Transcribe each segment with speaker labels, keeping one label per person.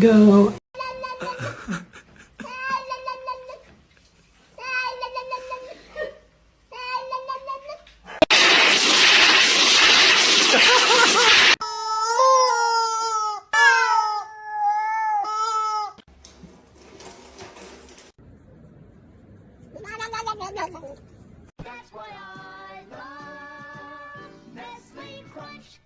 Speaker 1: go.
Speaker 2: That's why I love Nestle Crunch.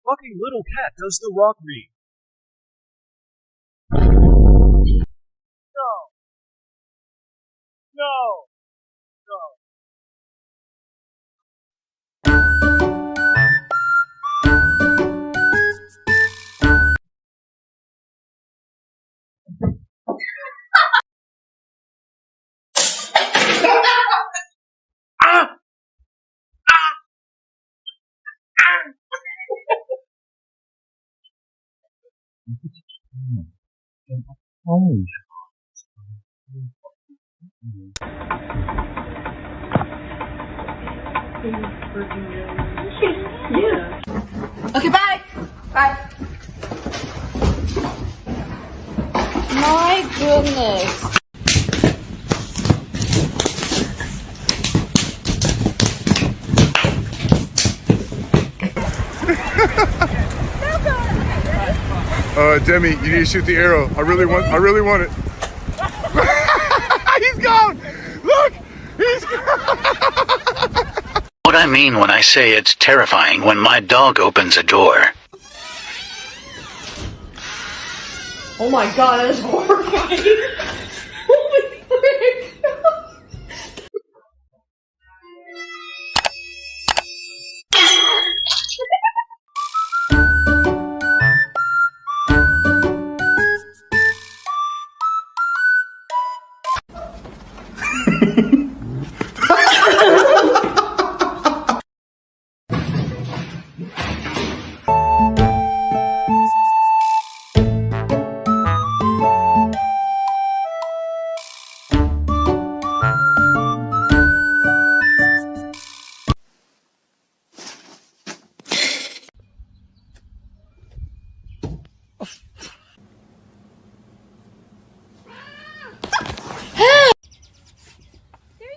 Speaker 3: Fucking little cat does the rock me. No. No. No. Ah! Oh.
Speaker 1: Yeah. Okay, bye. Bye.
Speaker 4: My goodness.
Speaker 5: Demi, you need to shoot the arrow. I really want it. He's gone! Look! He's gone!
Speaker 6: What I mean when I say it's terrifying when my dog opens a door.
Speaker 1: Oh my god, that is horrifying. Holy frick.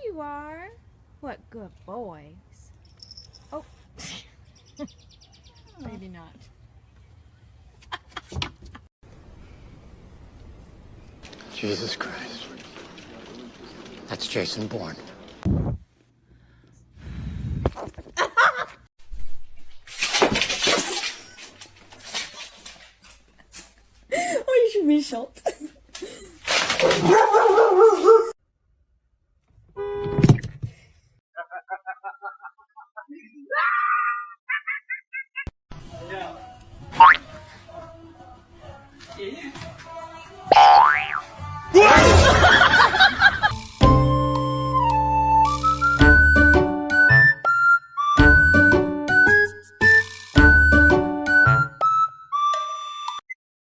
Speaker 4: You are. What good boys. Oh. Maybe not.
Speaker 7: Jesus Christ. That's Jason Bourne.
Speaker 1: Oh, you should be shot.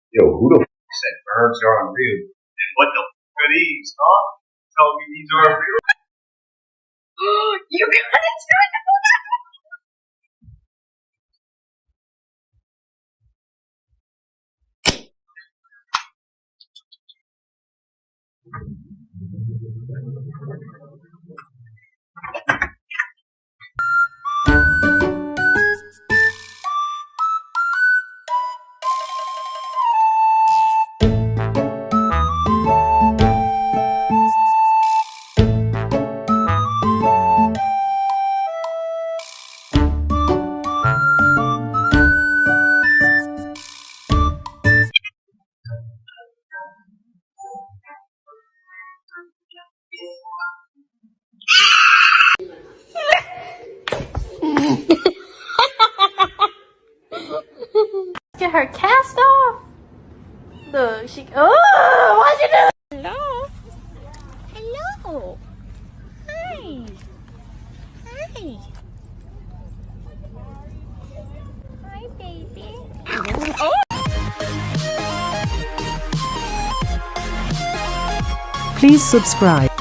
Speaker 3: Yo, who the f said birds aren't real? And what the f are these, huh? Tell me these aren't real.
Speaker 1: You got it.
Speaker 4: Get her cast off. Look, she. Oh, what'd you do? Hello. Hello. Hi. Hi. Hi, baby. Oh.
Speaker 8: Please subscribe.